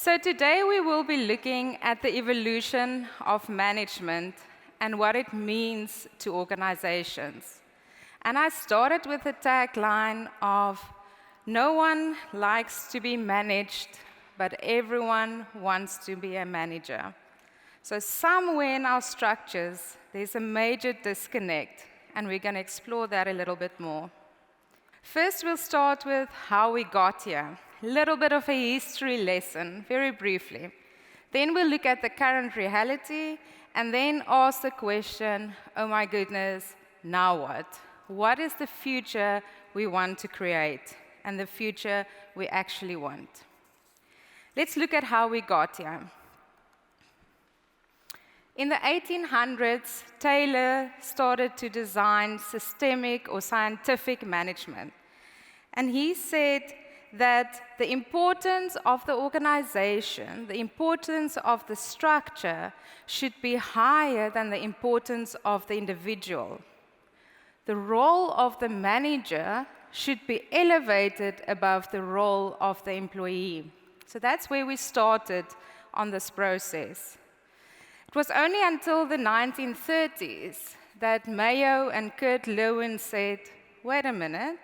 So today we will be looking at the evolution of management and what it means to organizations. And I started with the tagline of, "No one likes to be managed, but everyone wants to be a manager." So somewhere in our structures, there's a major disconnect, and we're going to explore that a little bit more. First, we'll start with how we got here. A little bit of a history lesson, very briefly. Then we'll look at the current reality, and then ask the question, oh my goodness, now what? What is the future we want to create, and the future we actually want? Let's look at how we got here. In the 1800s, Taylor started to design systemic or scientific management. And he said that the importance of the organization, the importance of the structure, should be higher than the importance of the individual. The role of the manager should be elevated above the role of the employee. So that's where we started on this process. It was only until the 1930s that Mayo and Kurt Lewin said, wait a minute,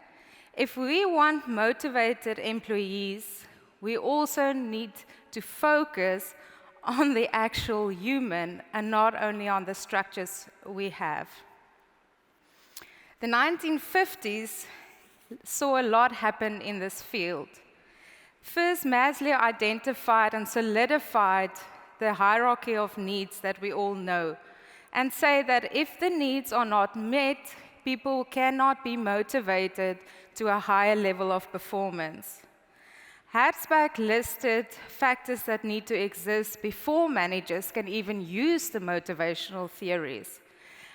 if we want motivated employees, we also need to focus on the actual human and not only on the structures we have. The 1950s saw a lot happen in this field. First, Maslow identified and solidified the hierarchy of needs that we all know, and say that if the needs are not met, people cannot be motivated to a higher level of performance. Herzberg listed factors that need to exist before managers can even use the motivational theories.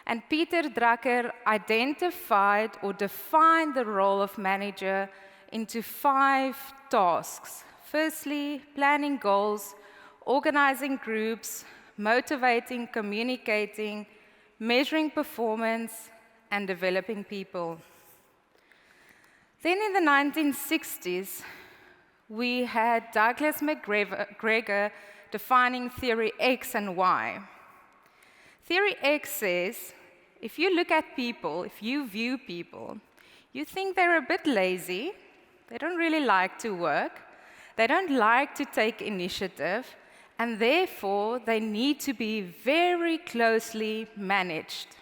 And Peter Drucker identified or defined the role of manager into 5 tasks. Firstly, planning goals, organizing groups, motivating, communicating, measuring performance, and developing people. Then in the 1960s, we had Douglas McGregor defining theory X and Y. Theory X says, if you look at people, if you view people, you think they're a bit lazy, they don't really like to work, they don't like to take initiative, and therefore they need to be very closely managed.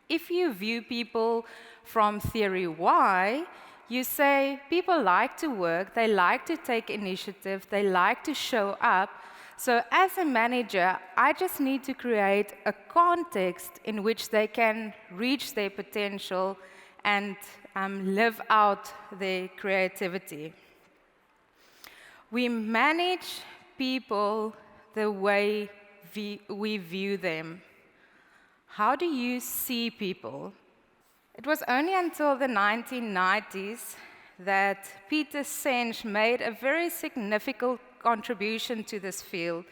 If you view people from theory Y, you say people like to work, they like to take initiative, they like to show up. So as a manager, I just need to create a context in which they can reach their potential and live out their creativity. We manage people the way we view them. How do you see people? It was only until the 1990s that Peter Senge made a very significant contribution to this field,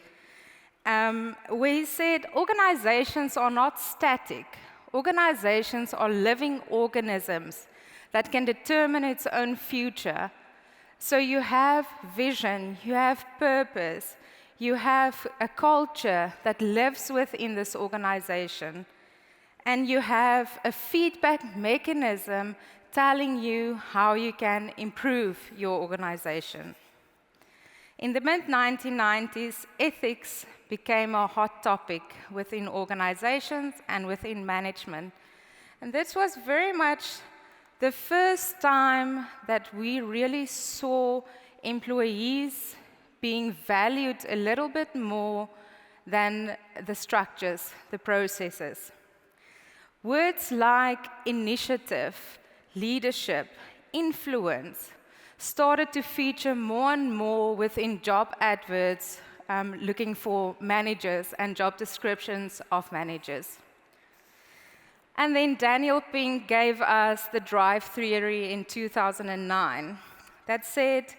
where he said organizations are not static. Organizations are living organisms that can determine its own future. So you have vision, you have purpose, you have a culture that lives within this organization, and you have a feedback mechanism telling you how you can improve your organization. In the mid-1990s, ethics became a hot topic within organizations and within management. And this was very much the first time that we really saw employees being valued a little bit more than the structures, the processes. Words like initiative, leadership, influence started to feature more and more within job adverts looking for managers and job descriptions of managers. And then Daniel Pink gave us the drive theory in 2009 that said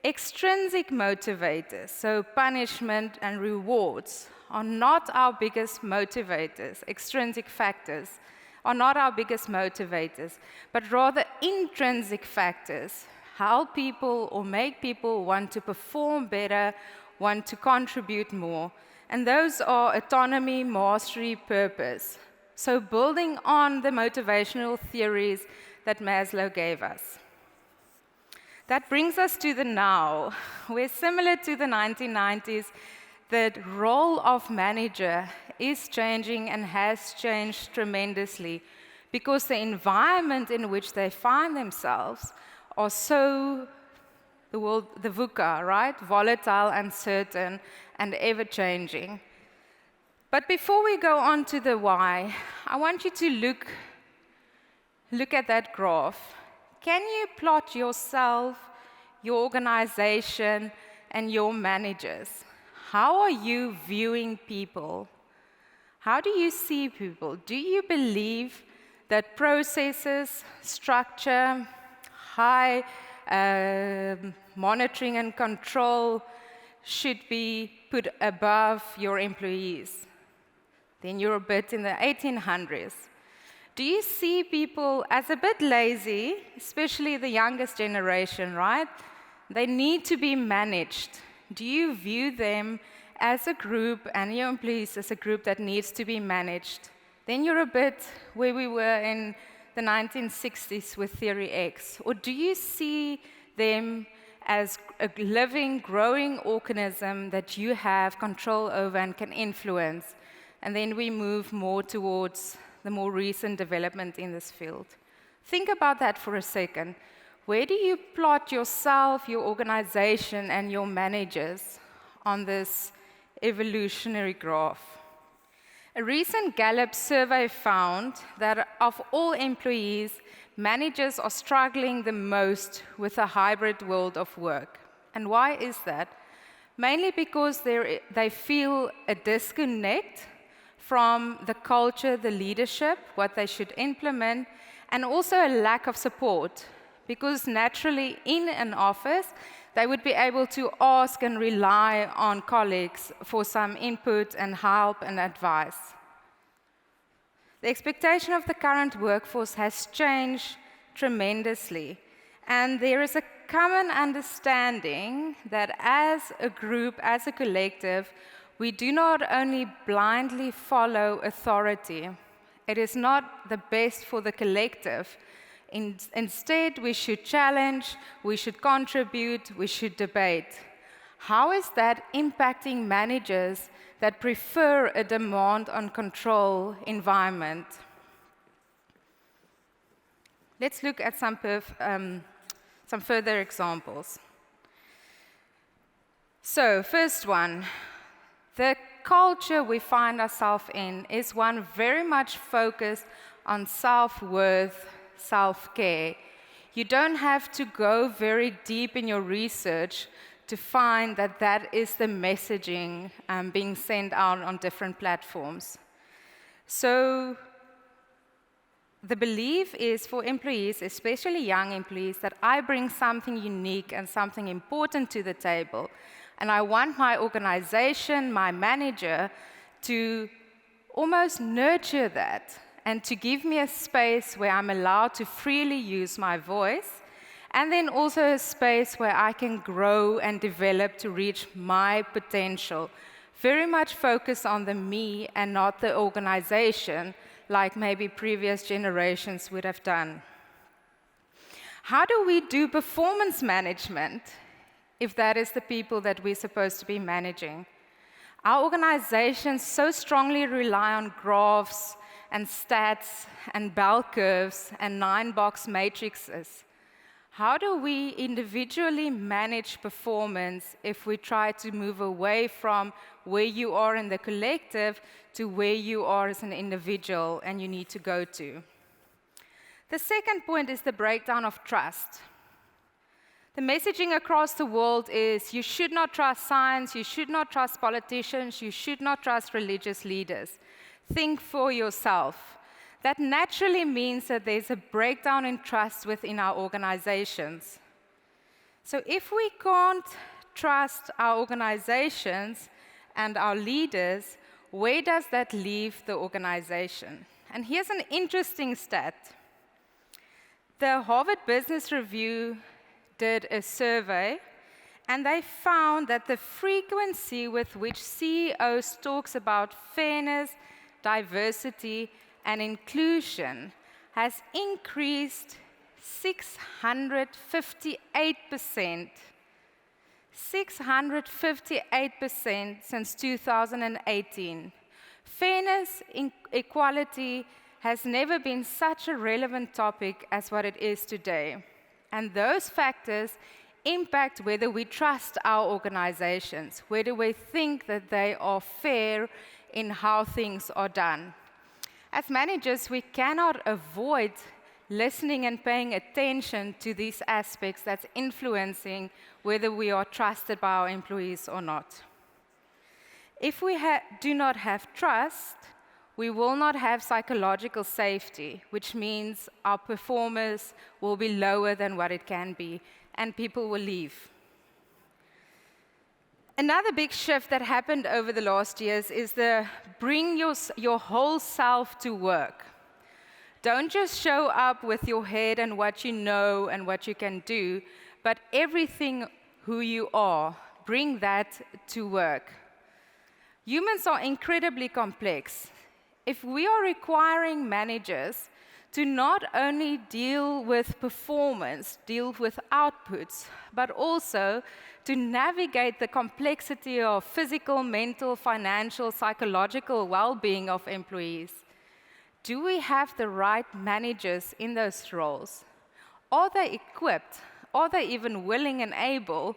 extrinsic motivators, so punishment and rewards, are not our biggest motivators. Extrinsic factors are not our biggest motivators, but rather intrinsic factors help people or make people want to perform better, want to contribute more. And those are autonomy, mastery, purpose. So building on the motivational theories that Maslow gave us. That brings us to the now, where similar to the 1990s, the role of manager is changing and has changed tremendously because the environment in which they find themselves are so, the VUCA, right? Volatile, uncertain, and ever-changing. But before we go on to the why, I want you to look at that graph. Can you plot yourself, your organization, and your managers? How are you viewing people? How do you see people? Do you believe that processes, structure, high monitoring and control should be put above your employees? Then you're a bit in the 1800s. Do you see people as a bit lazy, especially the youngest generation, right? They need to be managed. Do you view them as a group and your employees as a group that needs to be managed? Then you're a bit where we were in the 1960s with Theory X. Or do you see them as a living, growing organism that you have control over and can influence? And then we move more towards the more recent development in this field. Think about that for a second. Where do you plot yourself, your organization, and your managers on this evolutionary graph? A recent Gallup survey found that of all employees, managers are struggling the most with a hybrid world of work. And why is that? Mainly because they feel a disconnect from the culture, the leadership, what they should implement, and also a lack of support. Because naturally, in an office, they would be able to ask and rely on colleagues for some input and help and advice. The expectation of the current workforce has changed tremendously, and there is a common understanding that as a group, as a collective, we do not only blindly follow authority. It is not the best for the collective. Instead, we should challenge, we should contribute, we should debate. How is that impacting managers that prefer a demand on control environment? Let's look at some further examples. So, first one. The culture we find ourselves in is one very much focused on self-worth, self-care. You don't have to go very deep in your research to find that that is the messaging being sent out on different platforms. So the belief is for employees, especially young employees, that I bring something unique and something important to the table. And I want my organization, my manager, to almost nurture that and to give me a space where I'm allowed to freely use my voice, and then also a space where I can grow and develop to reach my potential. Very much focused on the me and not the organization, like maybe previous generations would have done. How do we do performance management if that is the people that we're supposed to be managing? Our organizations so strongly rely on graphs and stats and bell curves and 9-box matrices. How do we individually manage performance if we try to move away from where you are in the collective to where you are as an individual and you need to go to? The second point is the breakdown of trust. The messaging across the world is you should not trust science, you should not trust politicians, you should not trust religious leaders. Think for yourself. That naturally means that there's a breakdown in trust within our organizations. So if we can't trust our organizations and our leaders, where does that leave the organization? And here's an interesting stat. The Harvard Business Review did a survey, And they found that the frequency with which CEOs talks about fairness, diversity, and inclusion has increased 658%. 658% since 2018. Fairness, equality has never been such a relevant topic as what it is today. And those factors impact whether we trust our organizations, whether we think that they are fair in how things are done. As managers, we cannot avoid listening and paying attention to these aspects that's influencing whether we are trusted by our employees or not. If we do not have trust, we will not have psychological safety, which means our performance will be lower than what it can be, and people will leave. Another big shift that happened over the last years is the bring your whole self to work. Don't just show up with your head and what you know and what you can do, but everything who you are, bring that to work. Humans are incredibly complex. If we are requiring managers to not only deal with performance, deal with outputs, but also to navigate the complexity of physical, mental, financial, psychological well-being of employees, do we have the right managers in those roles? Are they equipped? Are they even willing and able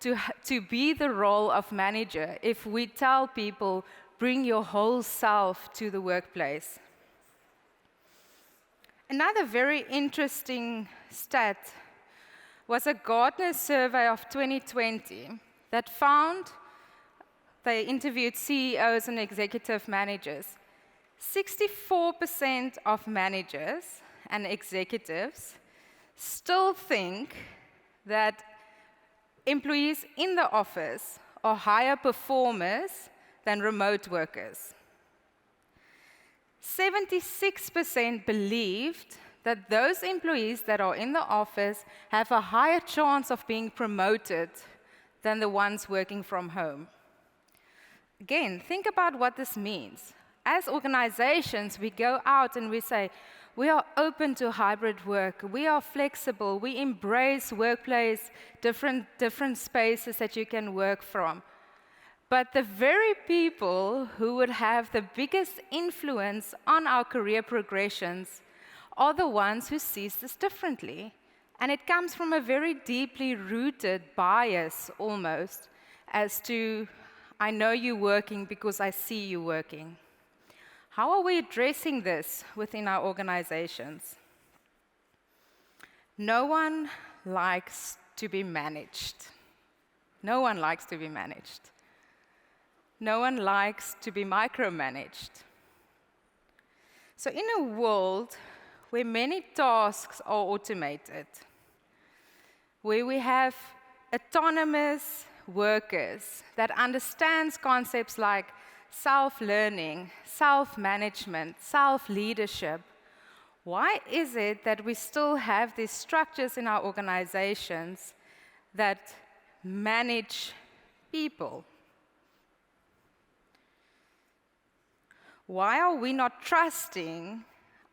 to be the role of manager if we tell people, bring your whole self to the workplace? Another very interesting stat was a Gartner survey of 2020 that found, they interviewed CEOs and executive managers. 64% of managers and executives still think that employees in the office are higher performers than remote workers. 76% believed that those employees that are in the office have a higher chance of being promoted than the ones working from home. Again, think about what this means. As organizations, we go out and we say, we are open to hybrid work, we are flexible, we embrace workplace, different spaces that you can work from. But the very people who would have the biggest influence on our career progressions are the ones who see this differently. And it comes from a very deeply rooted bias, almost, as to, I know you're working because I see you working. How are we addressing this within our organizations? No one likes to be managed. No one likes to be managed. No one likes to be micromanaged. So in a world where many tasks are automated, where we have autonomous workers that understands concepts like self-learning, self-management, self-leadership, why is it that we still have these structures in our organizations that manage people? Why are we not trusting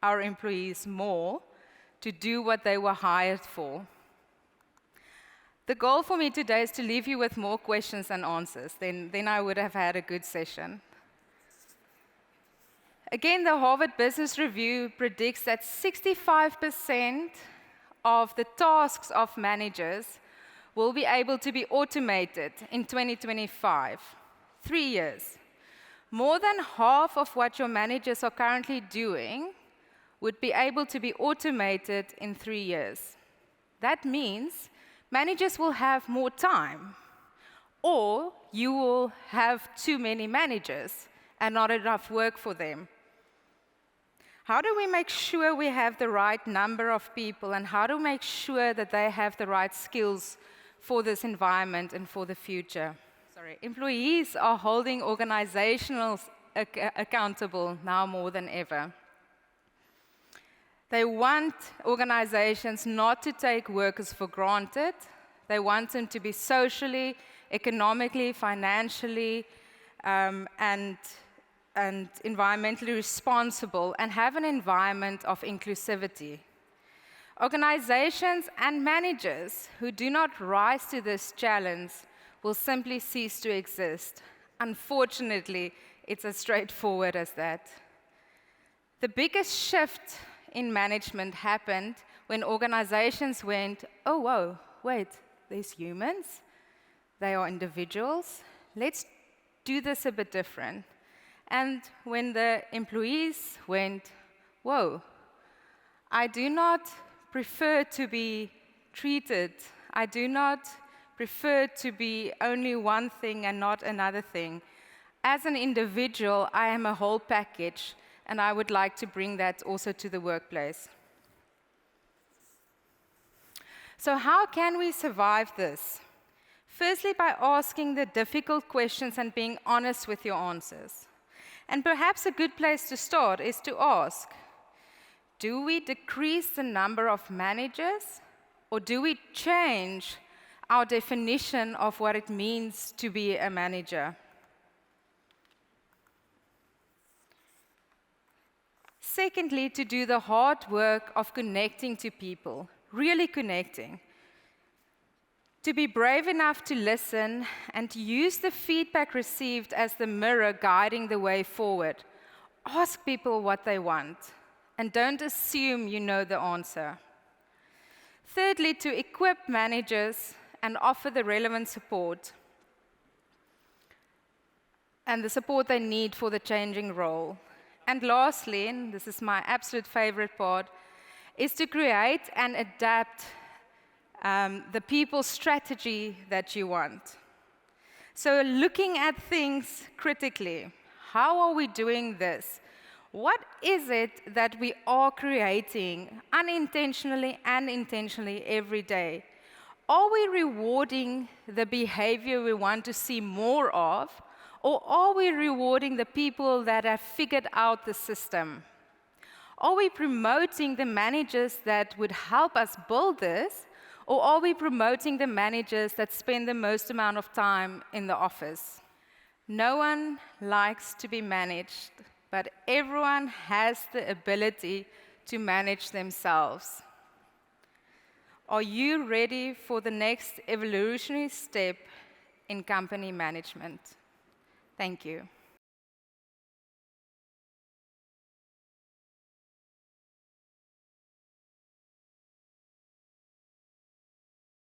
our employees more to do what they were hired for? The goal for me today is to leave you with more questions than answers. Then I would have had a good session. Again, the Harvard Business Review predicts that 65% of the tasks of managers will be able to be automated in 2025, 3 years. More than half of what your managers are currently doing would be able to be automated in 3 years. That means managers will have more time, or you will have too many managers and not enough work for them. How do we make sure we have the right number of people, and how do we make sure that they have the right skills for this environment and for the future? Employees are holding organizations accountable now more than ever. They want organizations not to take workers for granted, They want them to be socially, economically, financially, and environmentally responsible and have an environment of inclusivity. Organizations and managers who do not rise to this challenge will simply cease to exist. Unfortunately, it's as straightforward as that. The biggest shift in management happened when organizations went, oh, whoa, wait, there's humans, they are individuals, let's do this a bit different. And when the employees went, whoa, I do not prefer to be treated, I do not prefer to be only one thing and not another thing. As an individual, I am a whole package, and I would like to bring that also to the workplace. So how can we survive this? Firstly, by asking the difficult questions and being honest with your answers. And perhaps a good place to start is to ask, do we decrease the number of managers, or do we change our definition of what it means to be a manager? Secondly, to do the hard work of connecting to people, really connecting. To be brave enough to listen and to use the feedback received as the mirror guiding the way forward. Ask people what they want, and don't assume you know the answer. Thirdly, to equip managers and offer the relevant support and the support they need for the changing role. And lastly, and this is my absolute favorite part, is to create and adapt the people strategy that you want. So looking at things critically, how are we doing this? What is it that we are creating unintentionally and intentionally every day? Are we rewarding the behavior we want to see more of, or are we rewarding the people that have figured out the system? Are we promoting the managers that would help us build this, or are we promoting the managers that spend the most amount of time in the office? No one likes to be managed, but everyone has the ability to manage themselves. Are you ready for the next evolutionary step in company management? Thank you.